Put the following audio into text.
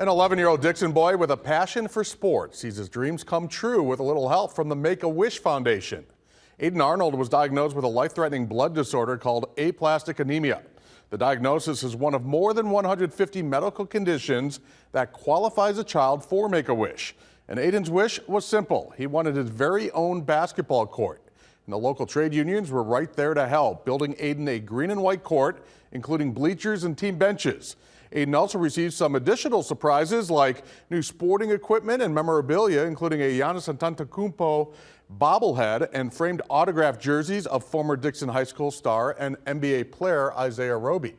An 11-year-old Dixon boy with a passion for sports sees his dreams come true with a little help from the Make-A-Wish Foundation. Aiden Arnold was diagnosed with a life-threatening blood disorder called aplastic anemia. The diagnosis is one of more than 150 medical conditions that qualifies a child for Make-A-Wish. And Aiden's wish was simple. He wanted his very own basketball court. And the local trade unions were right there to help, building Aiden a green and white court, including bleachers and team benches. Aiden also received some additional surprises like new sporting equipment and memorabilia, including a Giannis Antetokounmpo bobblehead and framed autographed jerseys of former Dixon High School star and NBA player Isaiah Roby.